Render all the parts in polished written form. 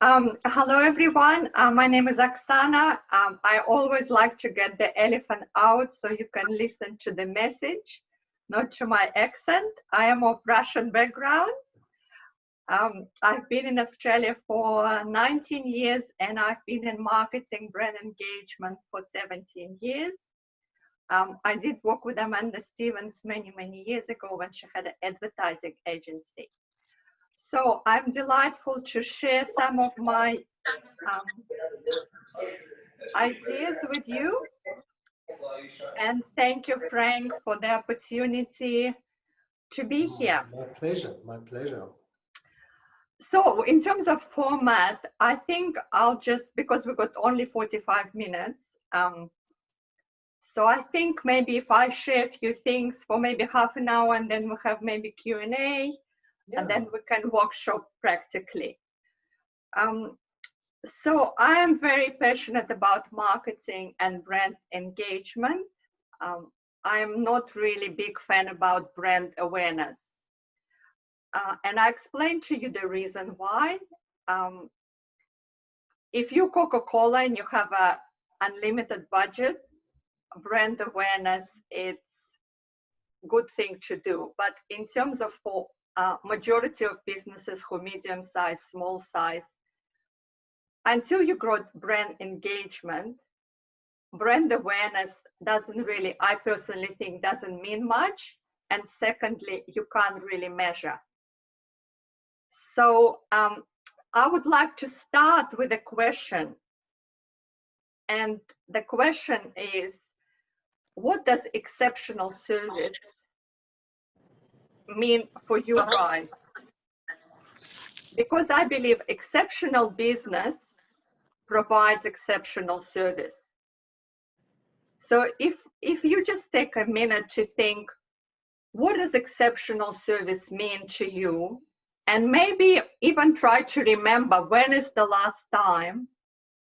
Hello everyone, my name is Oksana. I always like to get the elephant out so you can listen to the message, not to my accent. I am of Russian background. I've been in Australia for 19 years and I've been in marketing brand engagement for 17 years. I did work with Amanda Stevens many years ago when she had an advertising agency. So I'm delightful to share some of my ideas with you. And thank you, Frank, for the opportunity to be here. My pleasure, my pleasure. So in terms of format, I think I'll just, because we've got only 45 minutes, so I think maybe if I share a few things for maybe half an hour and then we have maybe Q&A, and then we can workshop practically. So I am very passionate about marketing and brand engagement. I am not really big fan about brand awareness. And I explained to you the reason why. If you're Coca-Cola and you have an unlimited budget, brand awareness, it's a good thing to do. But in terms of for majority of businesses who are medium size, small size, until you grow brand engagement, brand awareness doesn't really, I personally think, doesn't mean much. And secondly, you can't really measure. So I would like to start with a question. And the question is, what does exceptional service mean for you guys? Because I believe exceptional business provides exceptional service. So if you just take a minute to think, what does exceptional service mean to you? And maybe even try to remember when is the last time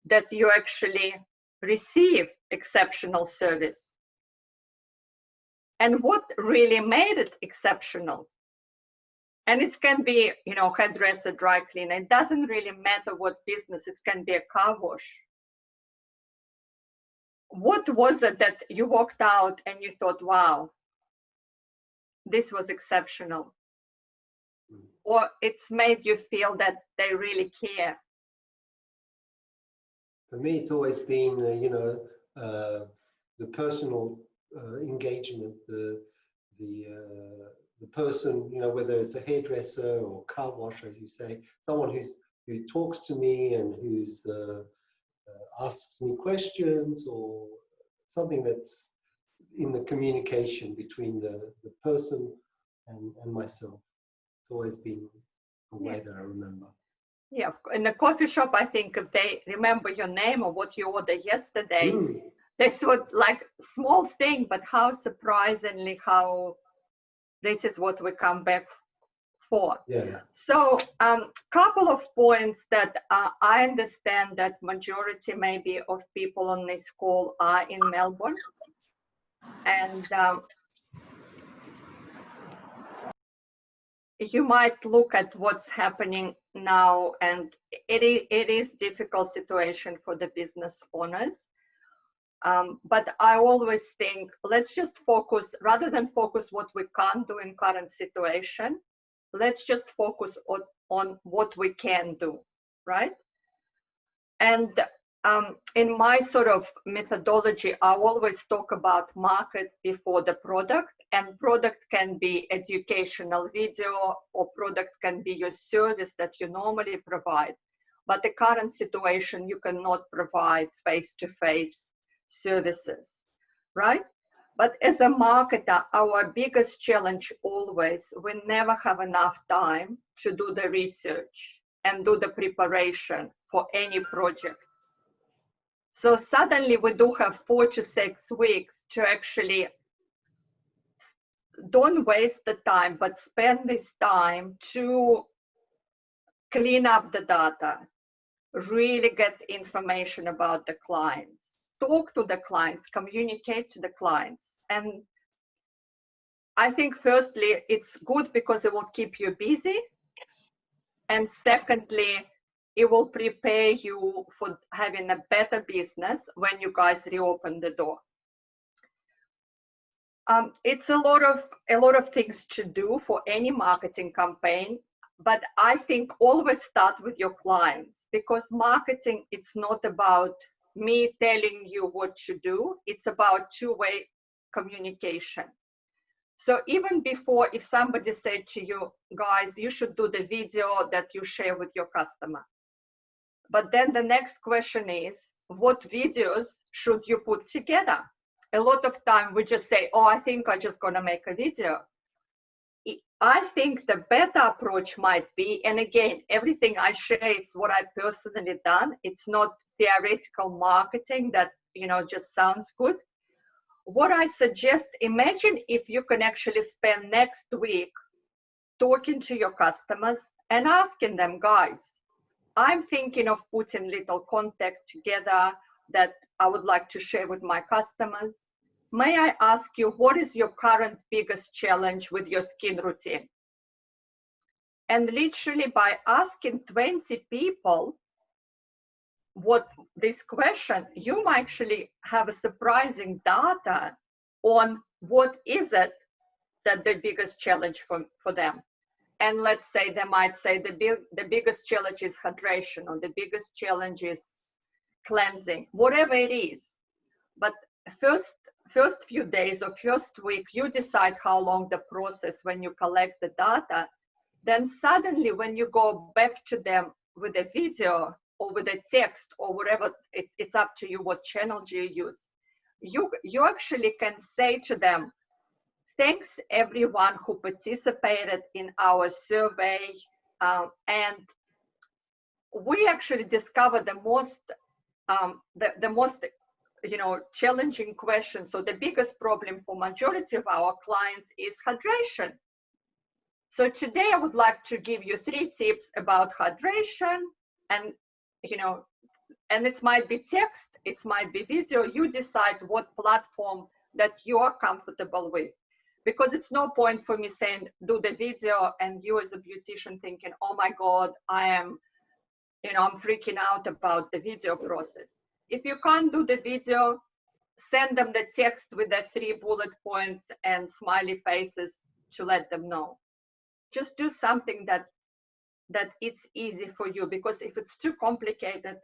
that you actually received exceptional service? And what really made it exceptional? And it can be, you know, hairdresser, dry cleaner. It doesn't really matter what business. It can be a car wash. What was it that you walked out and you thought, wow, this was exceptional? Or it's made you feel that they really care? For me, it's always been, the personal engagement, the person, you know, whether it's a hairdresser or car wash, as you say, someone who talks to me and who's asks me questions, or something that's in the communication between the person and myself. It's always been a way that I remember. Yeah, in the coffee shop, I think if they remember your name or what you ordered yesterday, this was like small thing, but how surprisingly how this is what we come back for. Yeah. So couple of points that I understand that majority maybe of people on this call are in Melbourne. And you might look at what's happening now, and it is difficult situation for the business owners. But I always think, let's just focus, rather than focus what we can't do in current situation, let's just focus on what we can do, right? And in my sort of methodology, I always talk about market before the product, and product can be educational video, or product can be your service that you normally provide. But the current situation, you cannot provide face-to-face services, right? But as a marketer, our biggest challenge always, we never have enough time to do the research and do the preparation for any project. So suddenly we do have 4 to 6 weeks to actually, don't waste the time, but spend this time to clean up the data, really get information about the clients, talk to the clients, communicate to the clients. And I think firstly, it's good because it will keep you busy. And secondly, it will prepare you for having a better business when you guys reopen the door. It's a lot of things to do for any marketing campaign, but I think always start with your clients, because marketing, it's not about me telling you what to do. It's about two-way communication. So even before, if somebody said to you, guys, you should do the video that you share with your customer. But then the next question is, what videos should you put together? A lot of time we just say, oh, I think I'm just gonna make a video. I think the better approach might be, and again, everything I share, it's what I personally done. It's not theoretical marketing that, just sounds good. What I suggest, imagine if you can actually spend next week talking to your customers and asking them, guys, I'm thinking of putting little content together that I would like to share with my customers. May I ask you, what is your current biggest challenge with your skin routine? And literally by asking 20 people what this question, you might actually have a surprising data on what is it that the biggest challenge for them. And let's say they might say the biggest challenge is hydration, or the biggest challenge is cleansing, whatever it is. But first few days or first week, you decide how long the process when you collect the data. Then suddenly when you go back to them with a video or with a text or whatever, it's up to you what channel do you use. You actually can say to them, thanks everyone who participated in our survey, and we actually discovered the most challenging question. So the biggest problem for majority of our clients is hydration. So today I would like to give you 3 tips about hydration, and and it might be text, it might be video. You decide what platform that you are comfortable with, because it's no point for me saying do the video and you as a beautician thinking, oh my God, I'm freaking out about the video process. If you can't do the video, send them the text with the 3 bullet points and smiley faces to let them know. Just do something that it's easy for you, because if it's too complicated,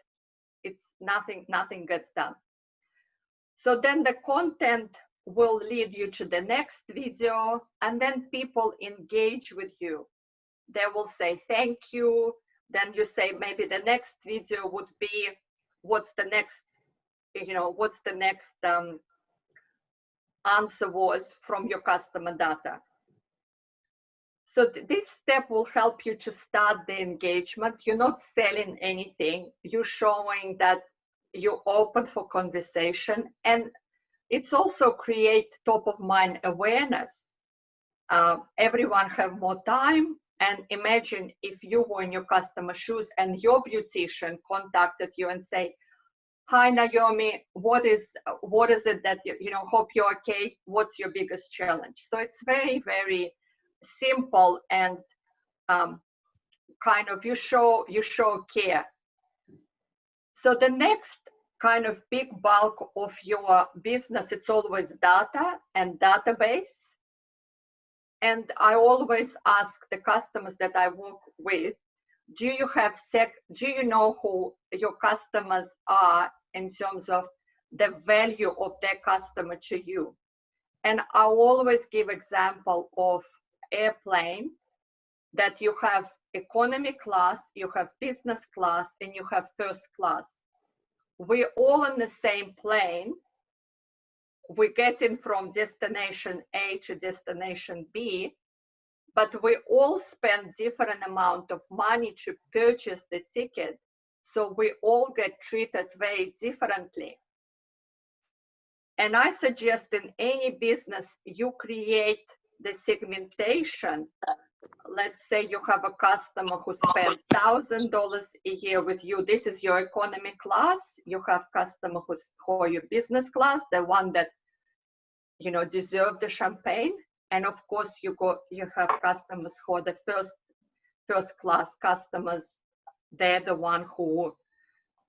it's nothing gets done. So then the content will lead you to the next video, and then people engage with you. They will say thank you. Then you say maybe the next video would be what's the next answer was from your customer data. So this step will help you to start the engagement. You're not selling anything. You're showing that you're open for conversation, and it's also create top of mind awareness. Everyone have more time, and imagine if you were in your customer's shoes and your beautician contacted you and say, hi Naomi, what is it that hope you're okay, what's your biggest challenge? So it's very, very simple, and kind of you show care. So the next kind of big bulk of your business, it's always data and database. And I always ask the customers that I work with, do you know who your customers are in terms of the value of their customer to you? And I always give example of airplane, that you have economy class, you have business class, and you have first class. We're all in the same plane. We're getting from destination A to destination B, but we all spend different amount of money to purchase the ticket. So we all get treated very differently. And I suggest in any business, you create the segmentation. Let's say you have a customer who spends $1,000 a year with you. This is your economy class. You have customer who are your business class, the one that deserve the champagne. And of course, you have customers who are the first class customers they're the one who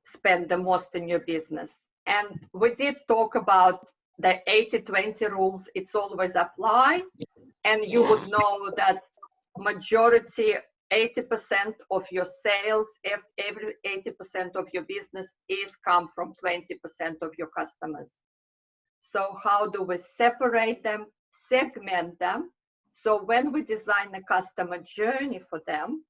spend the most in your business. And we did talk about the 80-20 rules. It's always apply. And you would know that majority, 80% of your sales, every 80% of your business is come from 20% of your customers. So how do we separate them, segment them? So when we design a customer journey for them,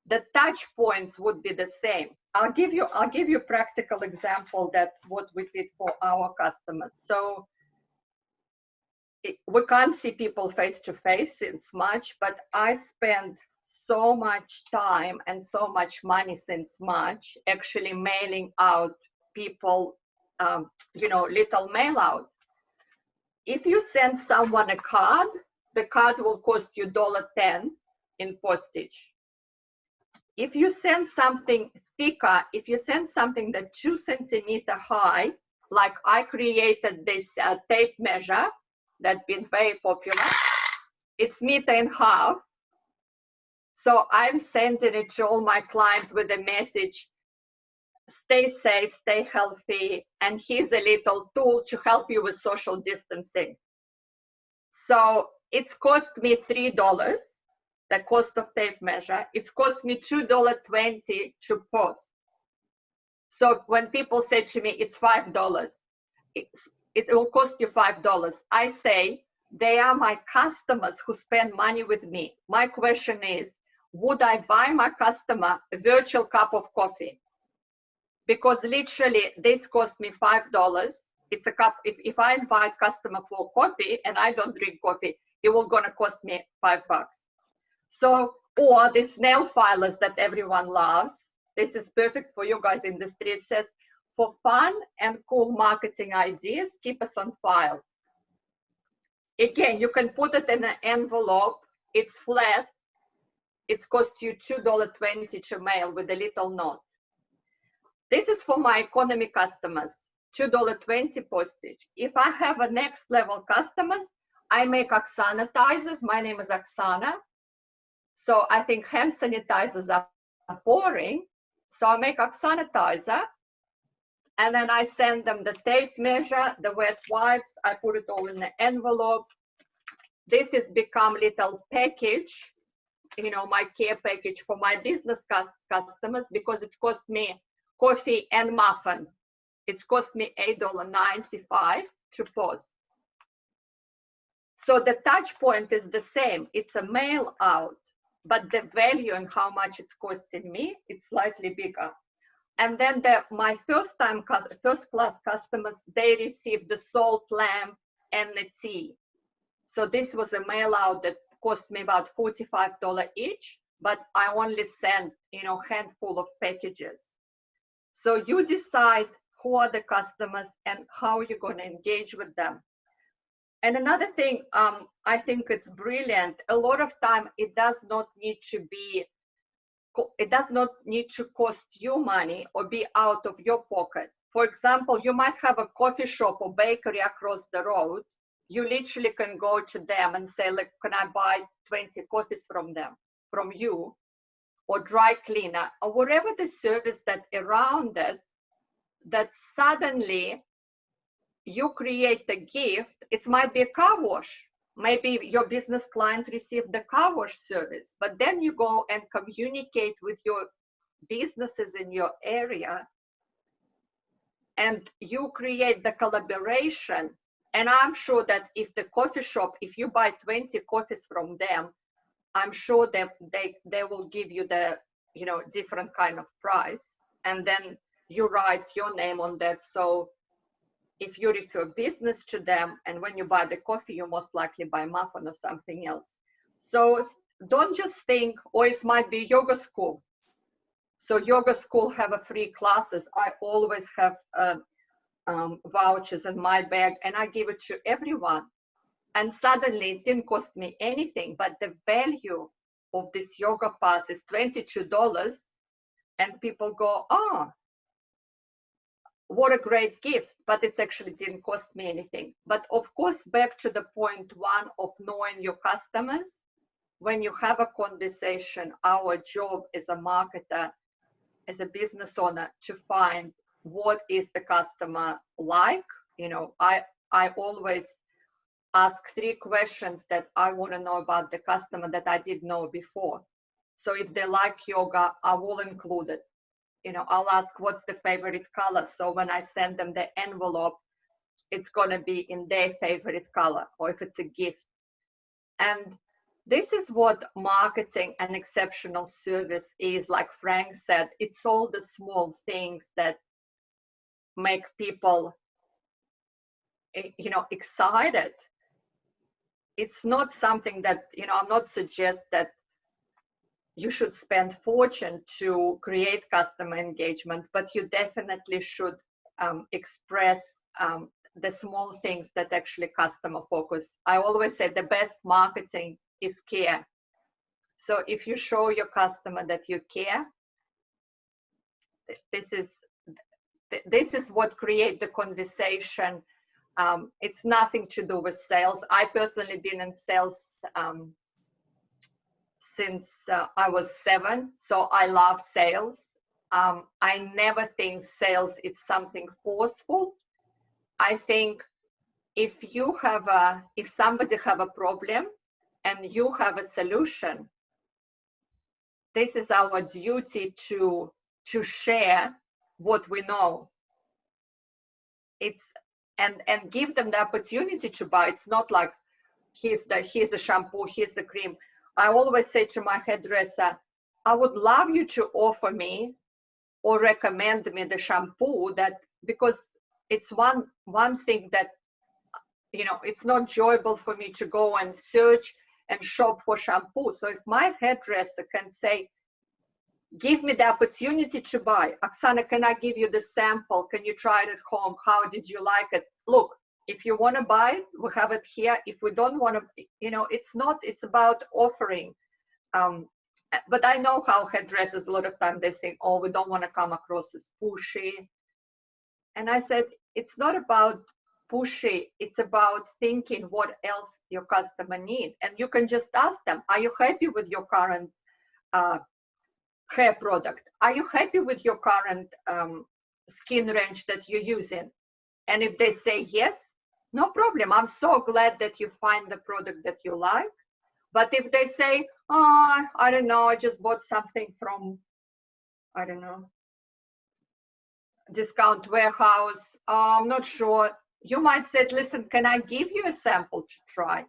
the touch points would be the same. I'll give you a practical example that what we did for our customers. So we can't see people face to face since March, but I spend so much time and so much money since March actually mailing out people, little mail out. If you send someone a card, the card will cost you $1.10 in postage. If you send something thicker, if you send something that's 2 centimeters high, like I created this tape measure that's been very popular, it's 1.5 meters. So I'm sending it to all my clients with a message, stay safe, stay healthy, and here's a little tool to help you with social distancing. So it's cost me $3, the cost of tape measure. It's cost me $2.20 to post. So when people say to me, it's $5, it will cost you $5. I say, they are my customers who spend money with me. My question is, would I buy my customer a virtual cup of coffee? Because literally this cost me $5. It's a cup. If I invite customer for coffee and I don't drink coffee, it will gonna cost me $5. So, or these nail filers that everyone loves. This is perfect for you guys in the street. It says, for fun and cool marketing ideas, keep us on file. Again, you can put it in an envelope. It's flat. It costs you $2.20 to mail with a little note. This is for my economy customers, $2.20 postage. If I have a next level customers, I make Oksanitizers. My name is Oksana. So I think hand sanitizers are boring. So I make Oksanitizer. And then I send them the tape measure, the wet wipes. I put it all in the envelope. This has become little package, my care package for my business customers, because it cost me coffee and muffin. It's cost me $8.95 to post. So the touch point is the same. It's a mail out, but the value and how much it's costing me, it's slightly bigger. And then my first class customers, they received the salt lamp and the tea. So this was a mail out that cost me about $45 each, but I only sent, handful of packages. So you decide who are the customers and how you're going to engage with them. And another thing, I think it's brilliant. A lot of time, it does not need to cost you money or be out of your pocket. For example, you might have a coffee shop or bakery across the road. You literally can go to them and say, look, can I buy 20 coffees from you? Or dry cleaner, or whatever the service that around it, that suddenly you create a gift. It might be a car wash. Maybe your business client received the car wash service, but then you go and communicate with your businesses in your area and you create the collaboration. And I'm sure that if the coffee shop, if you buy 20 coffees from them, I'm sure that they will give you the, different kind of price. And then you write your name on that. So if you refer business to them, and when you buy the coffee, you most likely buy muffin or something else. So don't just think, or it might be yoga school. So yoga school have a free classes. I always have vouchers in my bag, and I give it to everyone. And suddenly it didn't cost me anything, but the value of this yoga pass is $22. And people go, oh, what a great gift, but it actually didn't cost me anything. But of course, back to the point one of knowing your customers, when you have a conversation, our job as a marketer as a business owner to find what is the customer like. You know, I always ask 3 questions that I want to know about the customer that I didn't know before. So if they like yoga, I will include it. You know, I'll ask what's the favorite color. So when I send them the envelope, it's going to be in their favorite color, or if it's a gift. And this is what marketing and exceptional service is. Like Frank said, it's all the small things that make people, you know, excited. It's not something that, you know, I'm not suggest that you should spend fortune to create customer engagement, but you definitely should express the small things that actually customer focus. I always say the best marketing is care. So if you show your customer that you care, this is what create the conversation. It's nothing to do with sales. I personally been in sales since I was 7, so I love sales. I never think sales is something forceful. I think if somebody have a problem and you have a solution, this is our duty to share what we know. It's and give them the opportunity to buy. It's not like here's the shampoo, here's the cream. I always say to my hairdresser, I would love you to offer me or recommend me the shampoo, that because it's one thing that, you know, it's not enjoyable for me to go and search and shop for shampoo. So if my hairdresser can say, give me the opportunity to buy, Oksana, can I give you the sample? Can you try it at home? How did you like it? Look, if you want to buy it, we have it here. If we don't want to, you know, it's about offering. But I know how hairdressers, a lot of time they think, oh, we don't want to come across as pushy. And I said, it's not about pushy. It's about thinking what else your customer needs. And you can just ask them, are you happy with your current hair product? Are you happy with your current skin range that you're using? And if they say yes, no problem. I'm so glad that you find the product that you like. But if they say, oh, I don't know, I just bought something from, I don't know, discount warehouse, I'm not sure. You might say, listen, can I give you a sample to try?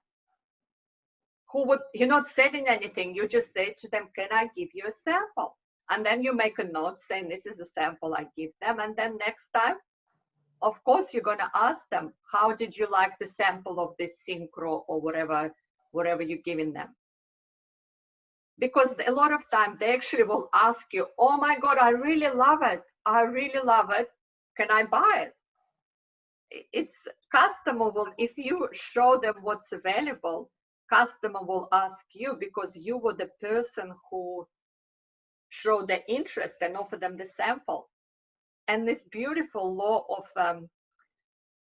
You're not selling anything. You just say to them, can I give you a sample? And then you make a note saying, this is a sample I give them. And then next time, of course, you're going to ask them, how did you like the sample of this synchro or whatever you're giving them? Because a lot of time they actually will ask you, oh my God, I really love it. I really love it. Can I buy it? It's customer will, if you show them what's available, customer will ask you because you were the person who showed the interest and offer them the sample. And this beautiful law of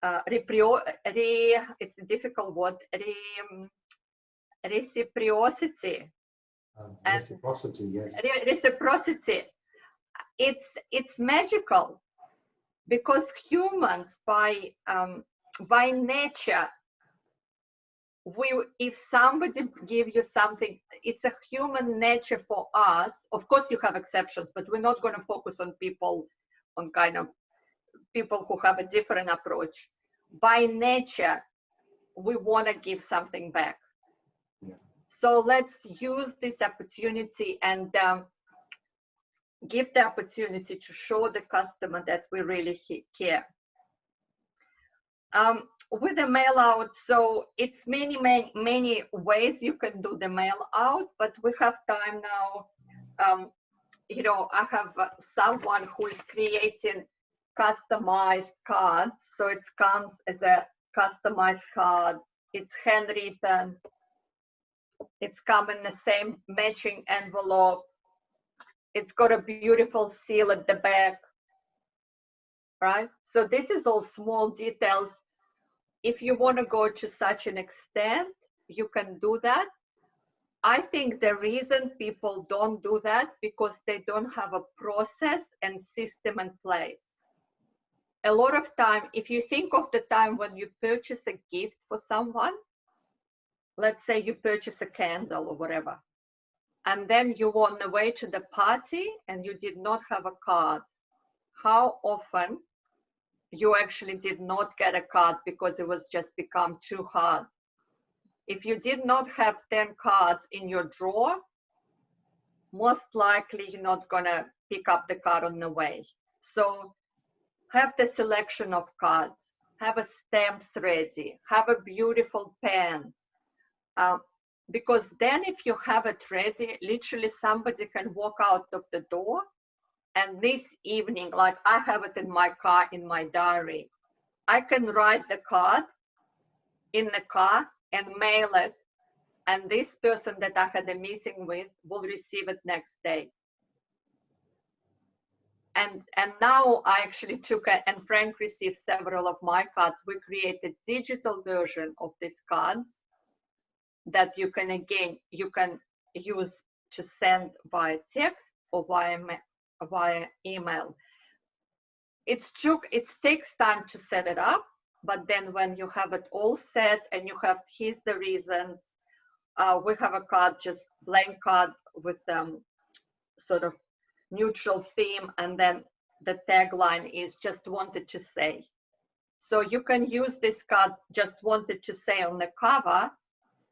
it's a difficult word, reciprocity. Reciprocity, yes. Reciprocity. It's magical because humans by nature, if somebody give you something, it's a human nature for us. Of course, you have exceptions, but we're not going to focus on people, on kind of people who have a different approach. By nature, we want to give something back. Yeah. So let's use this opportunity and give the opportunity to show the customer that we really care. With the mail out, so it's many ways you can do the mail out, but we have time now. You know, I have someone who is creating customized cards. So it comes as a customized card. It's handwritten. It's come in the same matching envelope. It's got a beautiful seal at the back, right? So this is all small details. If you want to go to such an extent, you can do that. I think the reason people don't do that because they don't have a process and system in place. A lot of time, if you think of the time when you purchase a gift for someone, let's say you purchase a candle or whatever, and then you were on the way to the party and you did not have a card. How often you actually did not get a card because it was just become too hard? If you did not have 10 cards in your drawer, most likely you're not gonna pick up the card on the way. So have the selection of cards, have a stamps ready, have a beautiful pen. Because then if you have it ready, literally somebody can walk out of the door and this evening, like I have it in my car, in my diary, I can write the card in the car and mail it, and this person that I had a meeting with will receive it next day. And now I actually took and Frank received several of my cards. We created digital version of these cards that you can, again, you can use to send via text or via email. It takes time to set it up, but then when you have it all set and you have, here's the reasons, we have a card, just blank card with sort of neutral theme, and then the tagline is just wanted to say. So you can use this card, just wanted to say, on the cover,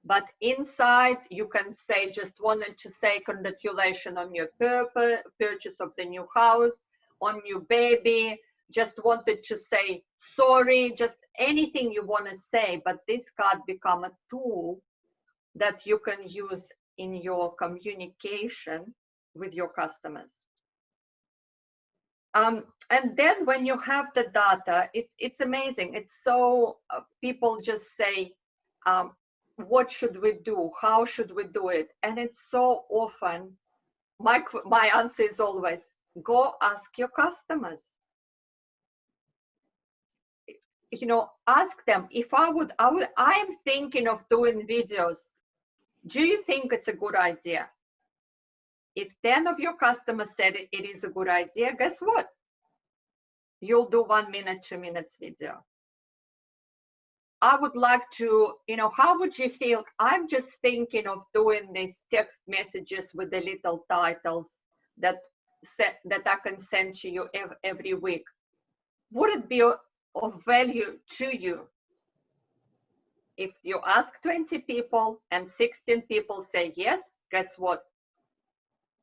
but inside you can say, just wanted to say congratulations on your purchase of the new house, on your baby, just wanted to say sorry, just anything you want to say. But this card become a tool that you can use in your communication with your customers. And then when you have the data, it's amazing. It's so, people just say, what should we do? How should we do it? And it's so often, my answer is always, go ask your customers. You know, ask them, if I'm thinking of doing videos. Do you think it's a good idea? If 10 of your customers said it is a good idea, guess what? You'll do 1 minute, 2 minutes video. I would like to, you know, how would you feel? I'm just thinking of doing these text messages with the little titles that I can send to you every week. Would it be of value to you? If you ask 20 people and 16 people say yes, guess what?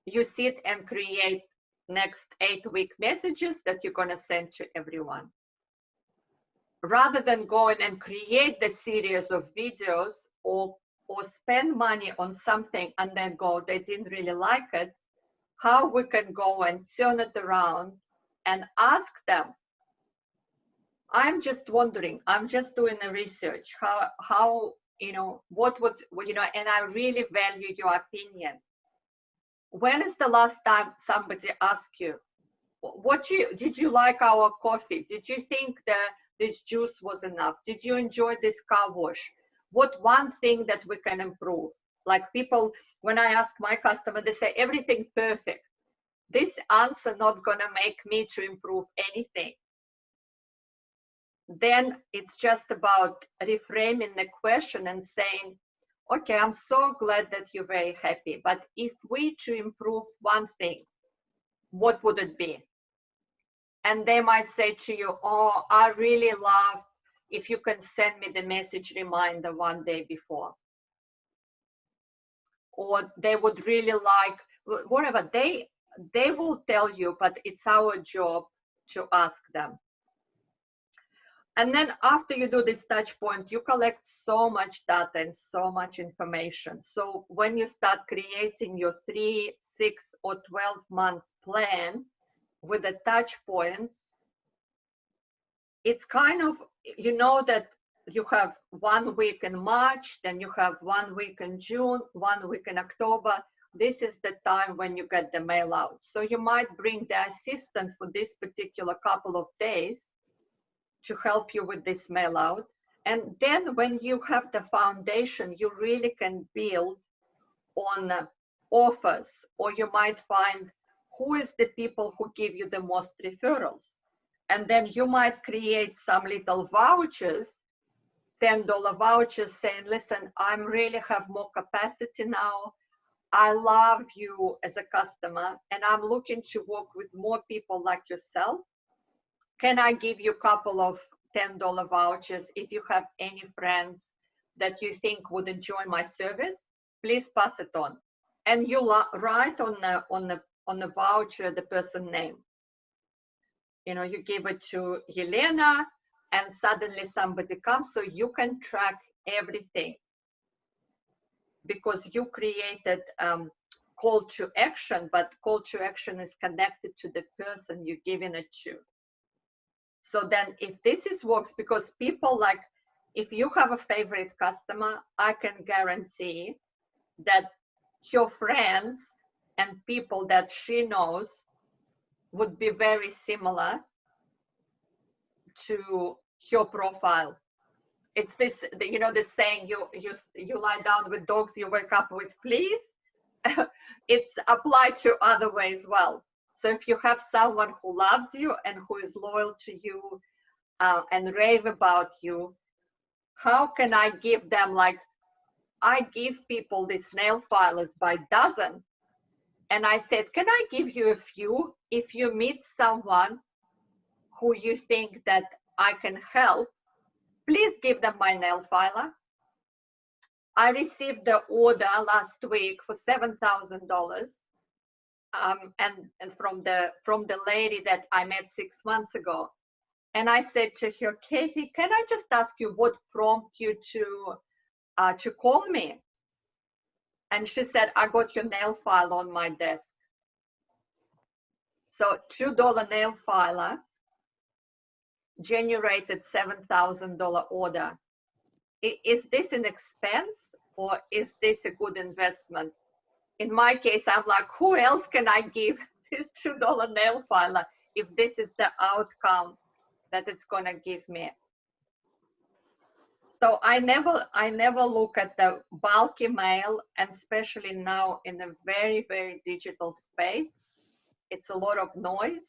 You sit and create next 8-week messages that you're going to send to everyone. Rather than going and create the series of videos or spend money on something and then go, they didn't really like it, how we can go and turn it around and ask them. I'm just wondering, I'm just doing the research, how, you know, what would, you know, and I really value your opinion. When is the last time somebody asked you, did you like our coffee? Did you think that this juice was enough? Did you enjoy this car wash? What one thing that we can improve? Like people, when I ask my customer, they say everything perfect. This answer not gonna make me to improve anything. Then it's just about reframing the question and saying, okay, I'm so glad that you're very happy, but if we to improve one thing, what would it be? And they might say to you, oh, I really love if you can send me the message reminder 1 day before. Or they would really like, whatever, they will tell you, but it's our job to ask them. And then after you do this touch point, you collect so much data and so much information. So when you start creating your 3, 6, or 12 months plan with the touch points, it's kind of, you know that you have 1 week in March, then you have 1 week in June, 1 week in October. This is the time when you get the mail out. So you might bring the assistant for this particular couple of days to help you with this mail out. And then when you have the foundation, you really can build on offers, or you might find who is the people who give you the most referrals. And then you might create some little vouchers, $10 vouchers saying, listen, I'm really have more capacity now. I love you as a customer and I'm looking to work with more people like yourself. Can I give you a couple of $10 vouchers? If you have any friends that you think would enjoy my service, please pass it on. And you write on the voucher the person's name. You know, you give it to Yelena and suddenly somebody comes, so you can track everything because you created call to action, but call to action is connected to the person you're giving it to. So then if this works, because people like, if you have a favorite customer, I can guarantee that your friends and people that she knows would be very similar to your profile. It's this, you know, the saying, you lie down with dogs, you wake up with fleas. It's applied to other way as well. So if you have someone who loves you and who is loyal to you and rave about you, how can I give them, like, I give people these nail filers by dozen. And I said, can I give you a few? If you meet someone who you think that I can help, please give them my nail filer. I received the order last week for $7,000, and from the lady that I met 6 months ago. And I said to her, Katie, can I just ask you what prompted you to call me? And she said, I got your nail file on my desk. So $2 nail filer generated $7,000 order. Is this an expense or is this a good investment? In my case, I'm like, who else can I give this $2 nail filer if this is the outcome that it's gonna give me? So I never look at the bulky mail, and especially now in a very, very digital space, it's a lot of noise.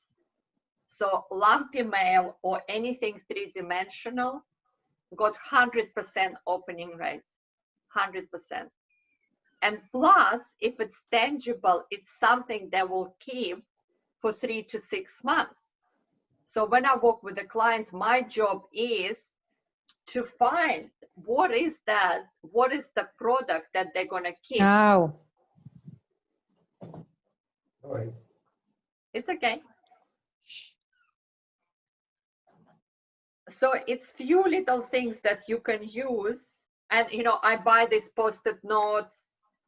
So lumpy mail or anything three-dimensional got 100% opening rate, 100%. And plus, if it's tangible, it's something that will keep for 3 to 6 months. So when I work with a client, my job is to find what is the product that they're gonna keep. Oh. Sorry. It's okay. So it's few little things that you can use. And, you know, I buy these Post-it notes,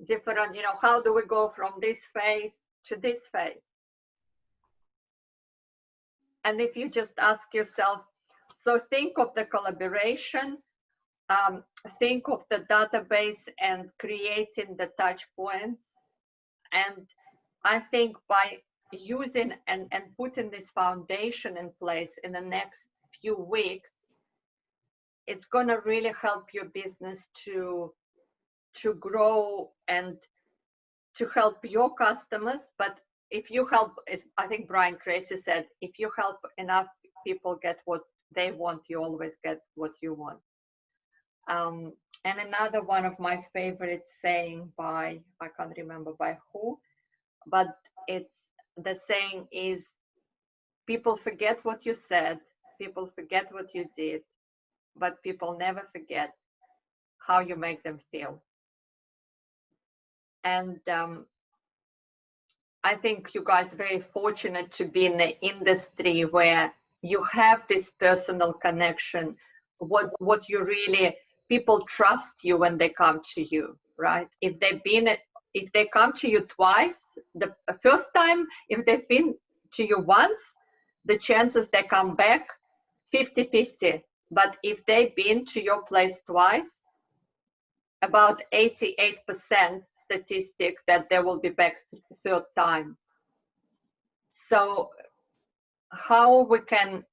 different, you know, how do we go from this phase to this phase? And if you just ask yourself, so think of the collaboration, think of the database and creating the touch points. And I think by using and putting this foundation in place in the next few weeks, it's going to really help your business to grow and to help your customers. But if you help, as I think Brian Tracy said, if you help enough people get what they want, you always get what you want. And another one of my favorite saying by, I can't remember by who, but it's, the saying is, people forget what you said, people forget what you did, but people never forget how you make them feel. And I think you guys are very fortunate to be in the industry where you have this personal connection, what you really, people trust you when they come to you, right? If they come to you twice, the first time, if they've been to you once, the chances they come back 50-50. But if they've been to your place twice, about 88% statistic that they will be back third time. So how we can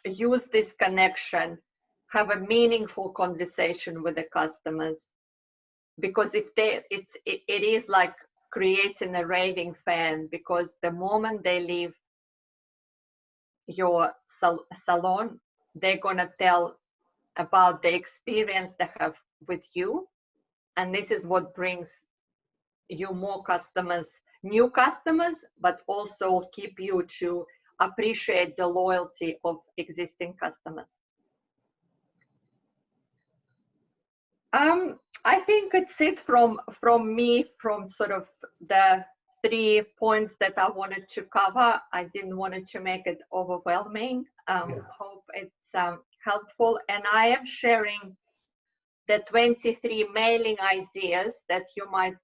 use this connection, have a meaningful conversation with the customers, because if they, it is like creating a raving fan, because the moment they leave your salon, they're gonna tell about the experience they have with you, and this is what brings you more customers, new customers, but also keep you to appreciate the loyalty of existing customers. I think it's it from me, from sort of the 3 points that I wanted to cover. I didn't want it to make it overwhelming. Hope it's helpful, and I am sharing the 23 mailing ideas that you might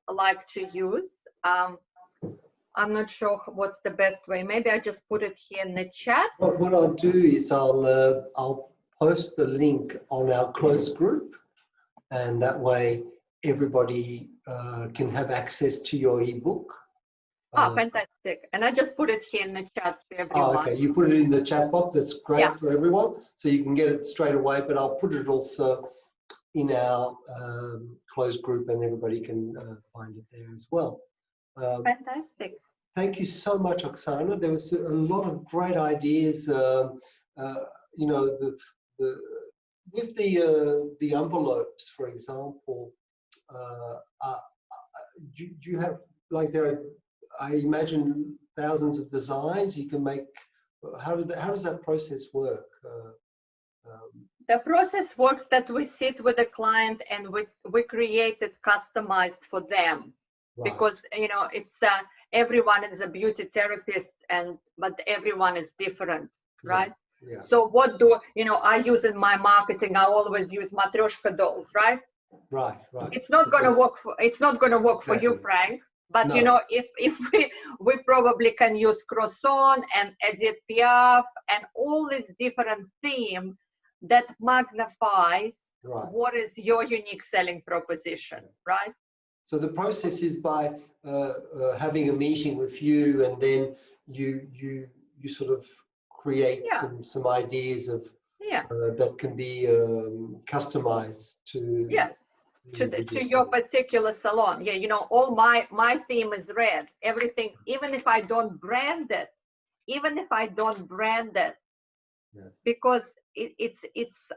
like to use. I'm not sure what's the best way. Maybe I just put it here in the chat. What I'll do is I'll post the link on our closed group, and that way everybody can have access to your ebook. Fantastic. And I just put it here in the chat to everyone. Okay, you put it in the chat box. That's great, yeah, for everyone. So you can get it straight away, but I'll put it also in our closed group, and everybody can find it there as well. Fantastic. Thank you so much, Oksana. There was a lot of great ideas. You know, with the envelopes, for example, do you have, like, there are, I imagine, thousands of designs you can make. How does that process work? The process works that we sit with the client and we create it customized for them. Right. Because, you know, it's everyone is a beauty therapist, but everyone is different, right? Yeah. Yeah. So what do you know? I use in my marketing. I always use matryoshka dolls, right? Right, right. It's not going to work for. It's not going to work for you, Frank. But no, you know, if we probably can use croissant and Edith Piaf and all these different themes that magnifies, right, what is your unique selling proposition, right? So the process is by having a meeting with you, and then you sort of create, yeah, some ideas of, yeah, that can be customized to, yes, to your particular salon. Yeah, you know, all my theme is red. Everything, even if I don't brand it, yes, because it's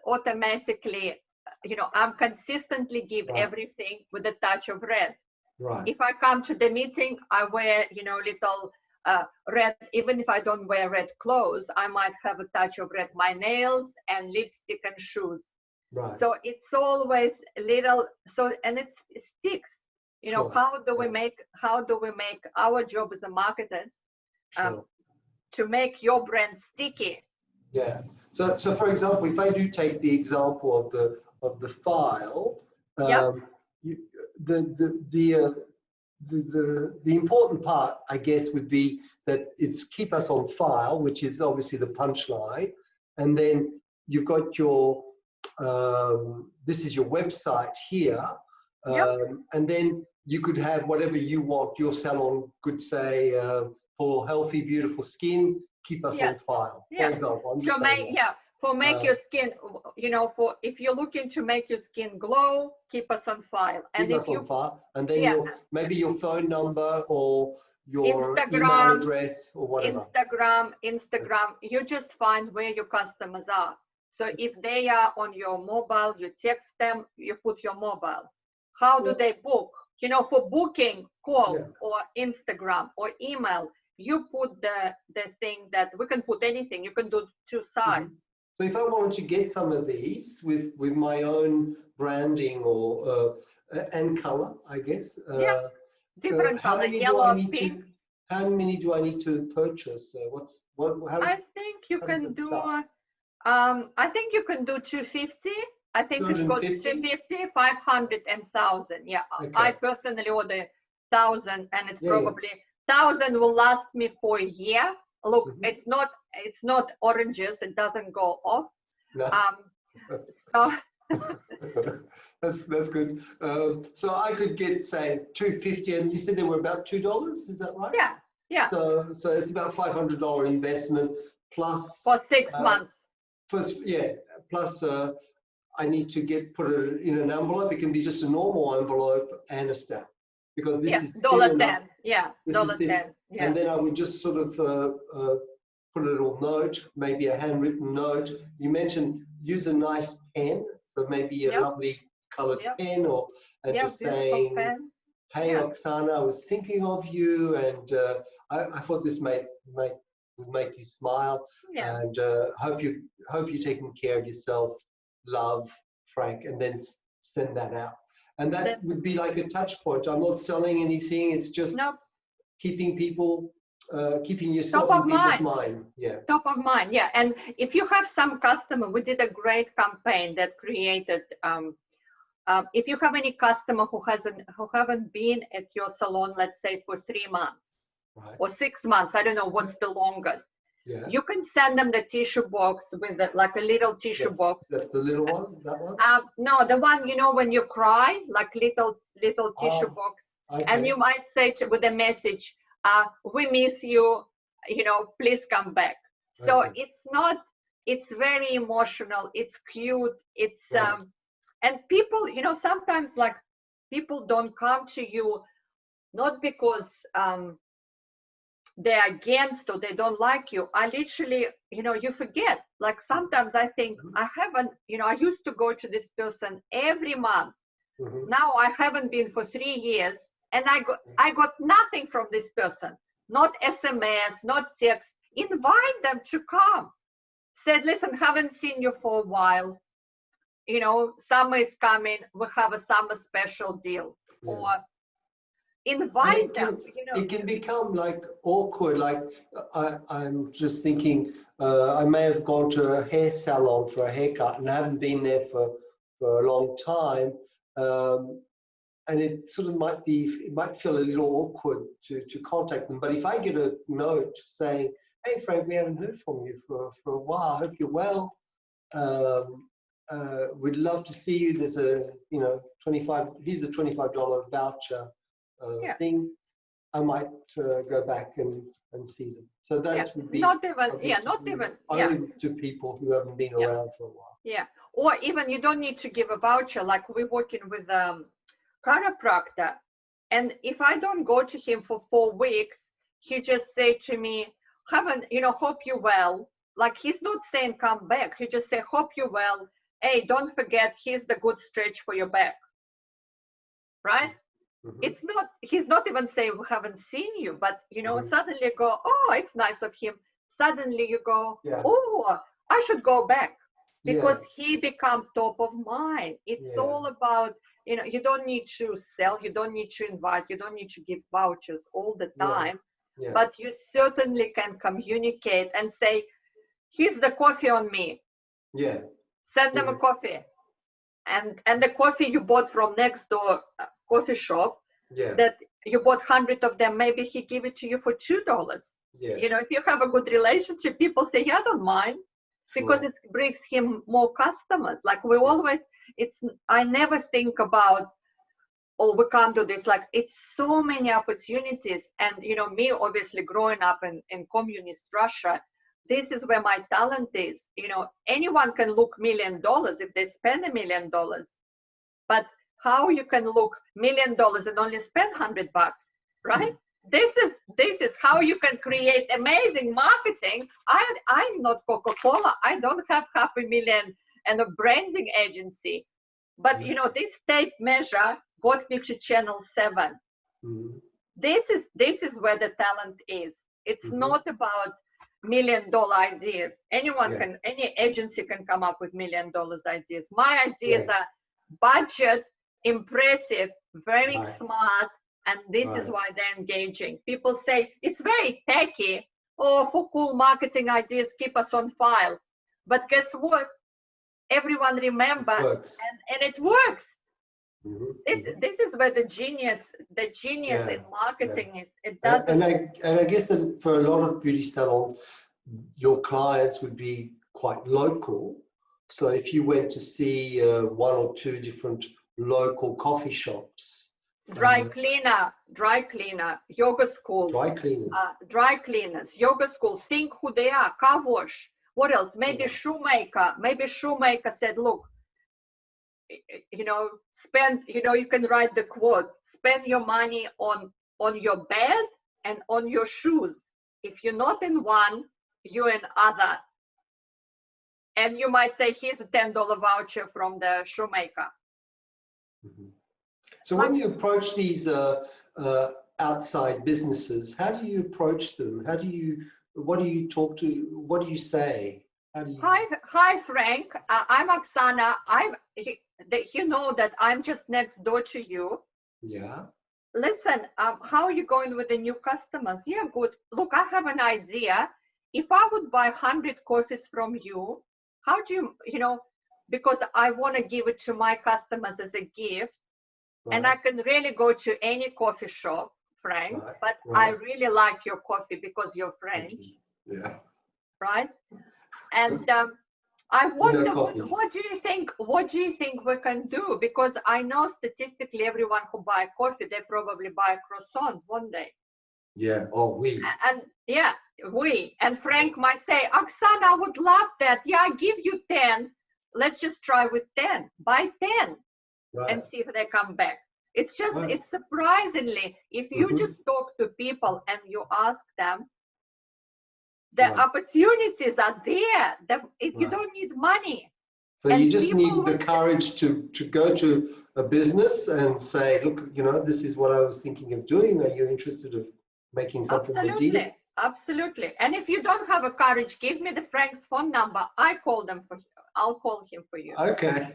automatically, you know, I'm consistently give, right, everything with a touch of red. Right. If I come to the meeting, I wear, you know, little red. Even if I don't wear red clothes, I might have a touch of red. My nails and lipstick and shoes. Right. So it's always little. So, and it sticks. You know, sure, how do we make our job as a marketers, sure, to make your brand sticky? Yeah. So for example, if I do take the example of the file, yep, the important part, I guess, would be that it's keep us on file, which is obviously the punchline, and then you've got your this is your website here, yep, and then you could have whatever you want. Your salon could say for healthy, beautiful skin, keep us, yes, on file, yes, for example. I'm just saying that. Yeah, for make your skin, you know, for if you're looking to make your skin glow, keep us on file. And keep us on file, and then, yeah, maybe your phone number or your email address or whatever. Instagram, you just find where your customers are. So if they are on your mobile, you text them, you put your mobile. How do they book? You know, for booking, call, yeah, or Instagram or email, you put the thing that we can put anything. You can do 2 sides. Mm-hmm. So if I wanted to get some of these with my own branding or and color, I guess. Yeah, different color, yellow, pink. How many do I need to purchase? I think you can do. I think you can do 250. I think it goes 250, 500, and 1,000. Yeah, okay. I personally order 1,000, and it's, yeah, probably, yeah, 1,000 will last me for a year. Look, mm-hmm, it's not oranges. It doesn't go off. No. So that's good. So I could get, say, 250, and you said they were about $2. Is that right? Yeah, yeah. So it's about $500 investment plus for 6 months. First, yeah. Plus, I need to put it in an envelope. It can be just a normal envelope and a stamp, because this is $10. Yeah, $10. Yeah. And then I would just sort of put a little note, maybe a handwritten note. You mentioned use a nice pen, so maybe a lovely colored pen, and just saying, hey, Oksana, I was thinking of you, and I thought this would make you smile, and hope you're taking care of yourself. Love, Frank, and then send that out. And that would be like a touch point. I'm not selling anything. It's just keeping people, keeping yourself in people's mind. Yeah. Top of mind. Yeah. And if you have some customer, we did a great campaign that created. If you have any customer who haven't been at your salon, let's say for 3 months or 6 months, I don't know what's the longest. Yeah. You can send them the tissue box with like a little tissue box. Is that the little one? That one? No, the one, you know, when you cry, like little tissue box. Okay. And you might say with a message, we miss you, you know, please come back. So it's very emotional. It's cute. It's, and people, you know, sometimes like people don't come to you, not because, they're against or they don't like you. I literally, you know, you forget. Like sometimes I think I haven't, you know, I used to go to this person every month. Now I haven't been for 3 years, and I got nothing from this person. Not SMS, not text. Invite them to come. Said, listen, haven't seen you for a while. You know, summer is coming. We have a summer special deal. Or invite them. You know, it can become like awkward. Like I'm just thinking, I may have gone to a hair salon for a haircut and haven't been there for a long time, and it sort of might feel a little awkward to contact them. But if I get a note saying, "Hey Frank, we haven't heard from you for a while. I hope you're well. We'd love to see you. There's a here's a $25 voucher." Thing, I might go back and see them. So that would be only to people who haven't been around for a while. Yeah, or even you don't need to give a voucher. Like we're working with chiropractor, and if I don't go to him for 4 weeks, he just say to me, hope you're well. Like he's not saying come back. He just say, hope you're well. Hey, don't forget, here's the good stretch for your back. Right? It's not, he's not even saying we haven't seen you, but you know, suddenly you go, oh, it's nice of him. Suddenly you go, oh, I should go back, because he become top of mind. It's all about, you know, you don't need to sell, you don't need to invite, you don't need to give vouchers all the time, but you certainly can communicate and say, here's the coffee on me. Send them a coffee. And the coffee you bought from next door coffee shop, that you bought 100 of them, maybe he give it to you for $2. You know, if you have a good relationship, people say, I don't mind, because it brings him more customers. Like we always, I never think about, oh, we can't do this. Like it's so many opportunities. And, you know, me obviously growing up in communist Russia, this is where my talent is. You know, anyone can look $1 million if they spend $1 million, but how you can look $1 million and only spend $100, right? This is how you can create amazing marketing. I'm not Coca-Cola. I don't have $500,000 and a branding agency, but you know, this tape measure got me to channel 7. This is where the talent is. It's not about $1 million ideas. Any agency can come up with $1 million ideas. My ideas are budget, impressive, very smart, and this is why they're engaging. People say it's very techy. Oh, for cool marketing ideas, keep us on file. But guess what? Everyone remembers, and it works. This is where the genius in marketing is. It doesn't. And I guess that for a lot of beauty salons, your clients would be quite local. So if you went to see 1 or 2 different local coffee shops, dry cleaner, yoga school, dry cleaners, yoga school, think who they are, car wash. What else? Maybe shoemaker. Maybe shoemaker said, look, you know, spend, you know, you can write the quote, spend your money on your bed and on your shoes. If you're not in one, you're in other. And you might say, here's a $10 voucher from the shoemaker. Mm-hmm. So when you approach these outside businesses, how do you approach them? What do you talk to? What do you say? How do you... Hi, Frank. I'm Oksana. You know that I'm just next door to you. Yeah. Listen, how are you going with the new customers? Yeah, good. Look, I have an idea. If I would buy 100 coffees from you, how do you know, because I want to give it to my customers as a gift. Right. And I can really go to any coffee shop, Frank, right. But right. I really like your coffee because you're French. Yeah. Right? And I wonder, what do you think? What do you think we can do? Because I know statistically, everyone who buy coffee, they probably buy a croissant one day. Yeah. Oh, we. And yeah, we. And Frank might say, Oksana, I would love that. Yeah, I give you 10. Let's just try with 10. Buy 10. Right. And see if they come back. It's just, right. It's surprisingly, if you just talk to people and you ask them, the right. opportunities are there. You don't need money. So and you just need the courage to go to a business and say, look, you know, this is what I was thinking of doing. Are you interested in making something of a deal? Absolutely. And if you don't have a courage, give me the Frank's phone number. I call them for you. I'll call him for you. Okay.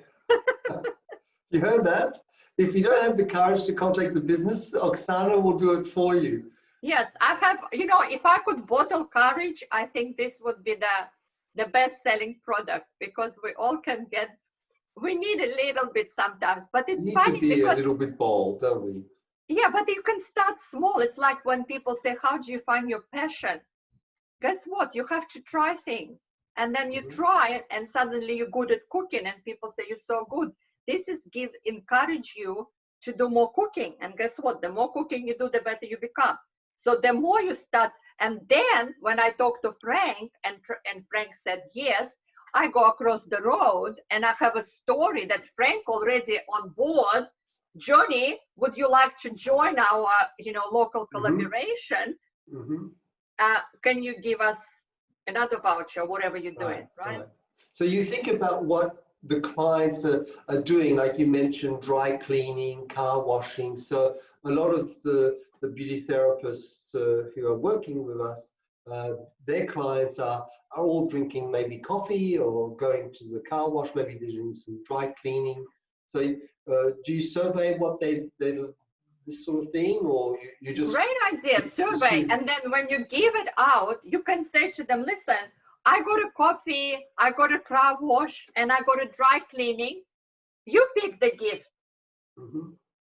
You heard that? If you don't have the courage to contact the business, Oksana will do it for you. Yes, I have, you know, if I could bottle courage, I think this would be the best-selling product, because we all can get, we need a little bit sometimes, but it's funny because... We need to be a little bit bold, don't we? Yeah, but you can start small. It's like when people say, how do you find your passion? Guess what? You have to try things. And then you try it, and suddenly you're good at cooking, and people say, you're so good. This is encourage you to do more cooking. And guess what? The more cooking you do, the better you become. So the more you start, and then when I talked to Frank, and Frank said yes, I go across the road and I have a story that Frank already on board. Johnny, would you like to join our, you know, local collaboration? Can you give us another voucher, whatever you're doing, right? So you think about what the clients are doing, like you mentioned, dry cleaning, car washing. So a lot of the beauty therapists who are working with us, their clients are all drinking maybe coffee or going to the car wash, maybe they're doing some dry cleaning. So do you survey what they this sort of thing, or you just... Great idea, survey. And then when you give it out, you can say to them, listen, I got a coffee, I got a car wash, and I got a dry cleaning. You pick the gift.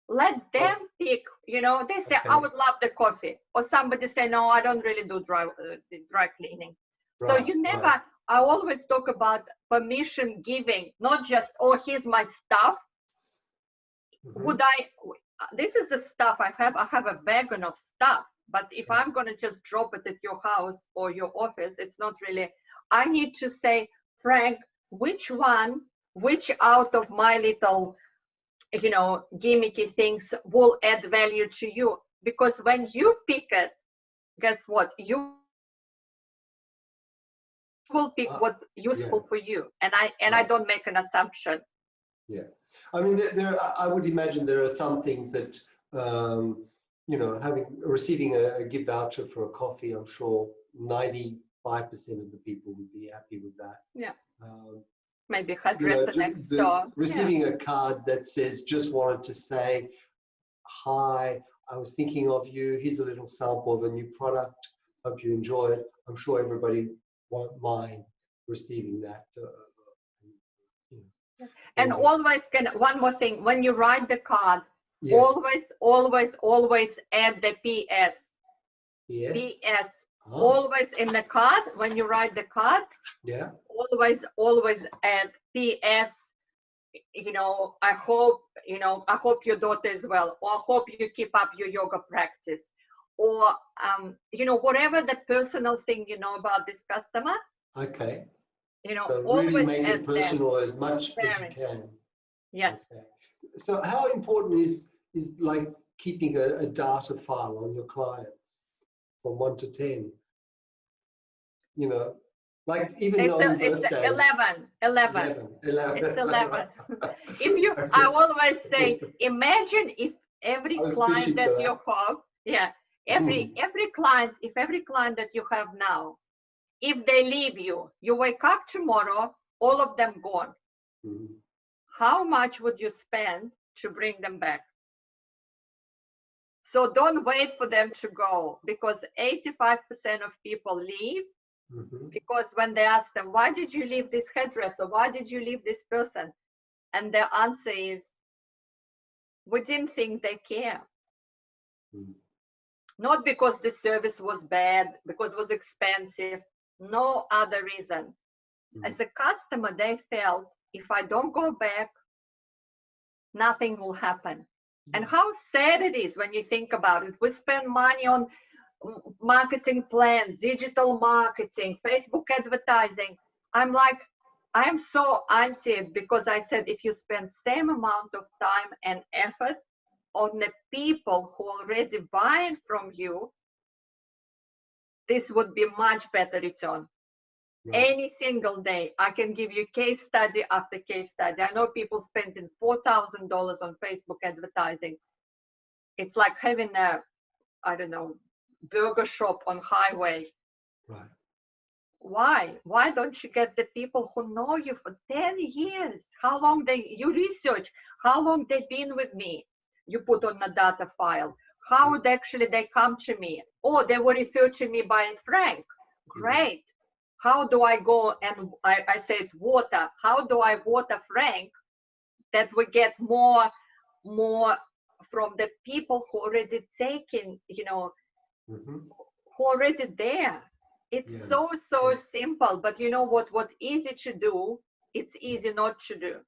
Let them pick, you know, they say, I would love the coffee. Or somebody say, no, I don't really do dry cleaning. So you never, I always talk about permission giving, not just, oh, here's my stuff. This is the stuff I have a wagon of stuff. But if I'm going to just drop it at your house or your office, it's not really, I need to say, Frank, which out of my little, you know, gimmicky things will add value to you? Because when you pick it, guess what? You will pick what's useful for you. And I don't make an assumption. Yeah. I mean, I would imagine there are some things that, you know, receiving a gift voucher for a coffee, I'm sure 95% of the people would be happy with that. Yeah. Maybe hairdresser next door. Receiving a card that says, just wanted to say, hi, I was thinking of you. Here's a little sample of a new product. Hope you enjoy it. I'm sure everybody won't mind receiving that. And always, one more thing, when you write the card, always add the PS. PS. Always in the card, when you write the card, always add PS. You know, I hope your daughter is well, or I hope you keep up your yoga practice, or you know, whatever the personal thing you know about this customer. Okay. You know, so always really make it personal as much as you can. Yes. Okay. So how important is like keeping a data file on your clients from 1 to 10? You know, like even on It's birthdays. 11. 11. It's 11. If you, Okay. I always say, imagine if every I was client fishing that for you have, yeah, every client, if every client that you have now, if they leave you, you wake up tomorrow, all of them gone. Mhm. How much would you spend to bring them back? So don't wait for them to go, because 85% of people leave Mhm. because when they ask them, why did you leave this hairdresser? Why did you leave this person? And their answer is, we didn't think they care. Mhm. Not because the service was bad, because it was expensive, no other reason. As a customer, they felt, if I don't go back, nothing will happen. And how sad it is when you think about it. We spend money on marketing plans, digital marketing, Facebook advertising. I'm like, I'm so anti it, because I said, if you spend same amount of time and effort on the people who already buying from you, this would be much better return. Right. Any single day, I can give you case study after case study. I know people spending $4,000 on Facebook advertising. It's like having a, I don't know, burger shop on highway. Right. Why don't you get the people who know you for 10 years? How long you research, how long they've been with me, you put on a data file. How actually they come to me? Oh, they were referred to me by Frank. Great. How do I go and I said water? How do I water Frank that we get more from the people who already taken, Mhm. who already there? It's Yeah. so simple, but you know what easy to do, it's easy not to do.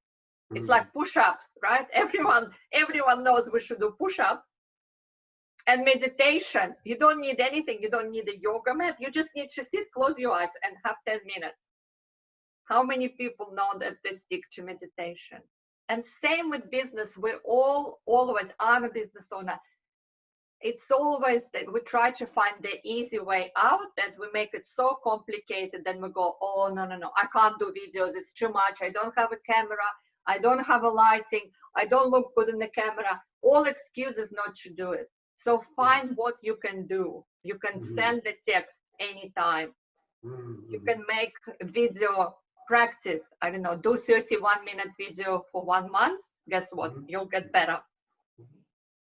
It's like push-ups, right? Everyone knows we should do push-ups. And meditation, you don't need anything. You don't need a yoga mat. You just need to sit, close your eyes, and have 10 minutes. How many people know that they stick to meditation? And same with business. We always, I'm a business owner. It's always that we try to find the easy way out, that we make it so complicated. Then we go, oh, no, I can't do videos. It's too much. I don't have a camera. I don't have a lighting. I don't look good in the camera. All excuses not to do it. So find what you can do. You can send the text anytime. You can make video practice. I don't know, do 31-minute video for 1 month. Guess what? You'll get better.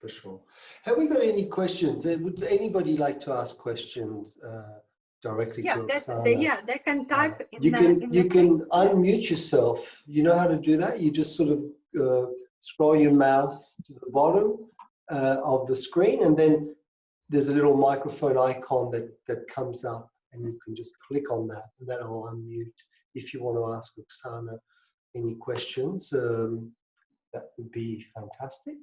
For sure. Have we got any questions? Would anybody like to ask questions directly to Oksana? They can type in you can the can unmute yourself. You know how to do that? You just sort of scroll your mouse to the bottom of the screen, and then there's a little microphone icon that comes up, and you can just click on that, and that'll unmute if you want to ask Oksana any questions. That would be fantastic.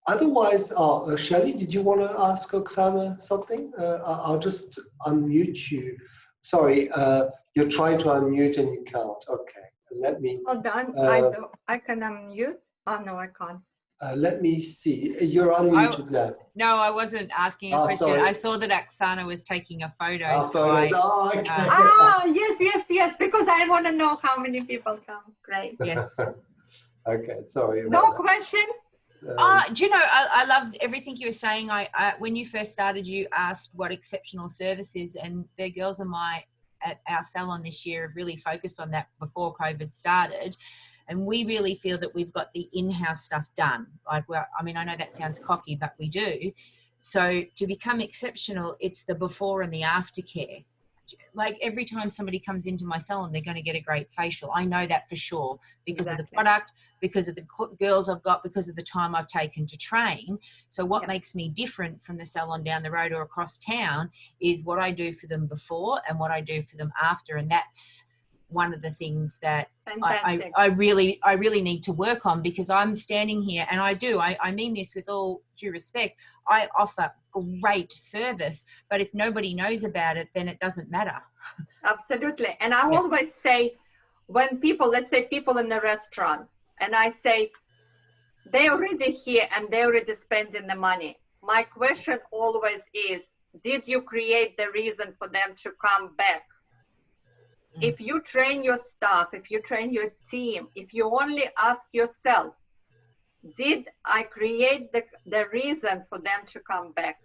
Otherwise, Shelley, did you want to ask Oksana something? I'll just unmute you. Sorry, you're trying to unmute and you can't. Okay, let me. Hold on, I can unmute. Oh no, I can't. Let me see. You're unmuted now. No, I wasn't asking a question. Sorry. I saw that Oksana was taking a photo. Photos. Okay. Yes, because I want to know how many people come. Great. Yes. Okay, sorry. No question? Do you know, I loved everything you were saying. When you first started, you asked what exceptional service is, and the girls at our salon this year have really focused on that before COVID started. And we really feel that we've got the in-house stuff done. Like, I know that sounds cocky, but we do. So to become exceptional, it's the before and the aftercare. Like every time somebody comes into my salon, they're going to get a great facial. I know that for sure, because of the product, because of the girls I've got, because of the time I've taken to train. So what makes me different from the salon down the road or across town is what I do for them before and what I do for them after. And that's one of the things that I really need to work on, because I'm standing here and I mean this with all due respect. I offer great service, but if nobody knows about it, then it doesn't matter. Absolutely. And I always say, when people, let's say people in the restaurant, and I say, they're already here and they're already spending the money. My question always is, did you create the reason for them to come back? If you train your staff, if you train your team, if you only ask yourself, did I create the reason for them to come back?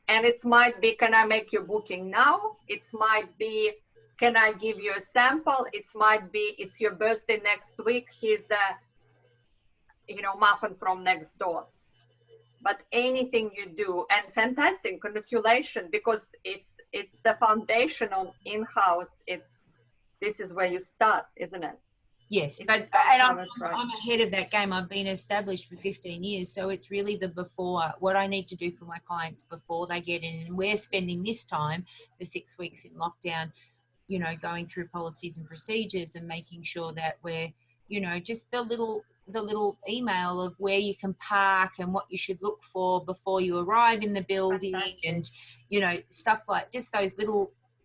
And it might be, can I make your booking now? It might be, can I give you a sample? It might be, it's your birthday next week. Here's the, muffin from next door. But anything you do, and fantastic, congratulations, because it's the foundation on in-house. This is where you start, isn't it? Yes, and I'm ahead of that game. I've been established for 15 years, so it's really the before, what I need to do for my clients before they get in. And we're spending this time, the 6 weeks in lockdown, going through policies and procedures and making sure that we're, just the little email of where you can park and what you should look for before you arrive in the building, and stuff like just those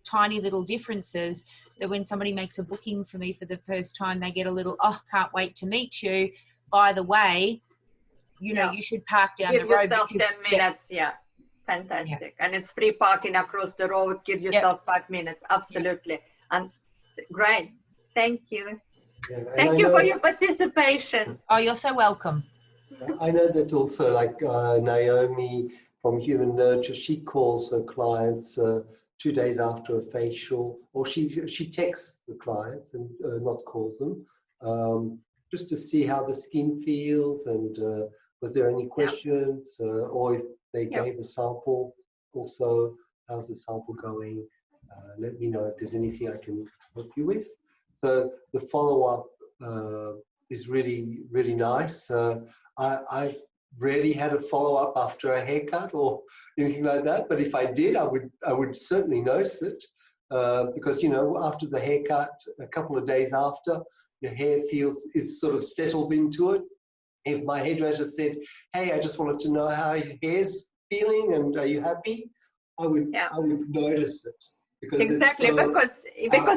tiny little differences, that when somebody makes a booking for me for the first time, they get a little, oh, can't wait to meet you. By the way, you should park down the road. Give yourself 10 minutes, fantastic. Yeah. And it's free parking across the road. Give yourself 5 minutes, absolutely. And great, thank you. Yeah, thank you for your participation. Oh, you're so welcome. I know that also, like Naomi from Human Nurture, she calls her clients 2 days after a facial, or she texts the clients and not calls them, just to see how the skin feels and was there any questions, or if they gave a sample, also how's the sample going, let me know if there's anything I can help you with. So the follow-up is really, really nice. I rarely had a follow-up after a haircut or anything like that, but if I did, I would certainly notice it, because after the haircut, a couple of days after, your hair is sort of settled into it. If my hairdresser said, hey, I just wanted to know how your hair's feeling and are you happy, I would notice it. Because exactly, because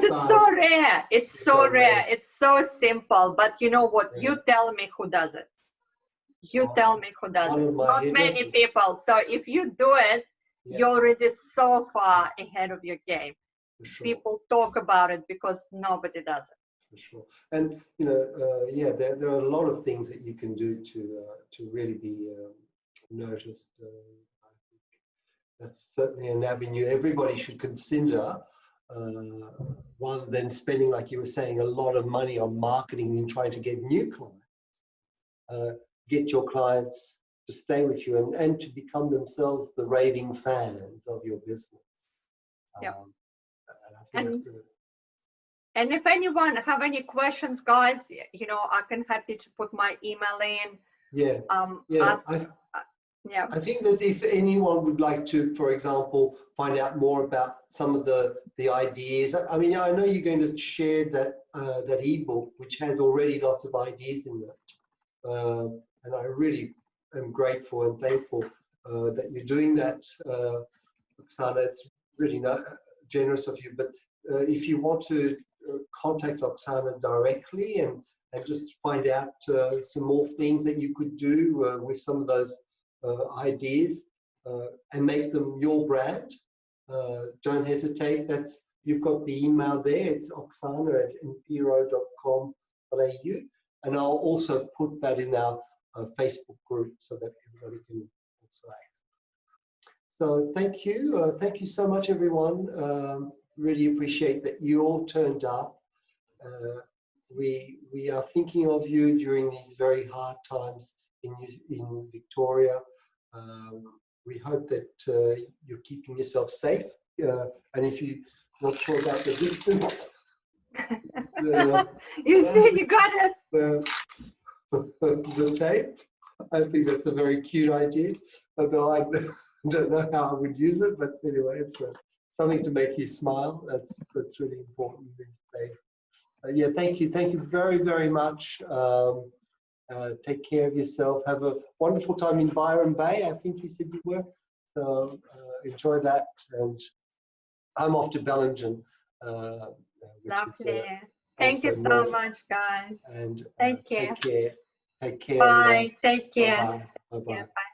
it's so rare. It's so rare. It's so simple. But you know what? You tell me who does it. You tell me who does it. Not many people. So if you do it, you're already so far ahead of your game. Sure. People talk about it because nobody does it. For sure. And there are a lot of things that you can do to really be noticed. That's certainly an avenue everybody should consider, rather than spending, like you were saying, a lot of money on marketing and trying to get new clients. Get your clients to stay with you and to become themselves the raving fans of your business. And if anyone have any questions, guys, I can happy to put my email in. I think that if anyone would like to, for example, find out more about some of the ideas, I mean, I know you're going to share that ebook, which has already lots of ideas in it, and I really am grateful and thankful that you're doing that, Oksana. It's really generous of you. But if you want to contact Oksana directly and just find out some more things that you could do with some of those ideas and make them your brand, don't hesitate. You've got the email there. It's oksana@impero.com.au, and I'll also put that in our Facebook group so that everybody can also access. So thank you so much, everyone. Really appreciate that you all turned up. We are thinking of you during these very hard times in Victoria. We hope that you're keeping yourself safe, and if you're not sure about the distance, you got it. The tape. I think that's a very cute idea, although I don't know how I would use it, but anyway, it's something to make you smile. That's really important these days. Thank you very, very much. Take care of yourself. Have a wonderful time in Byron Bay. I think you said you were. So enjoy that. And I'm off to Bellingen. Lovely. Thank you also so North. much, guys. And Take care. take care. Take care. Bye. Take care. Bye-bye. Bye-bye. Yeah, bye.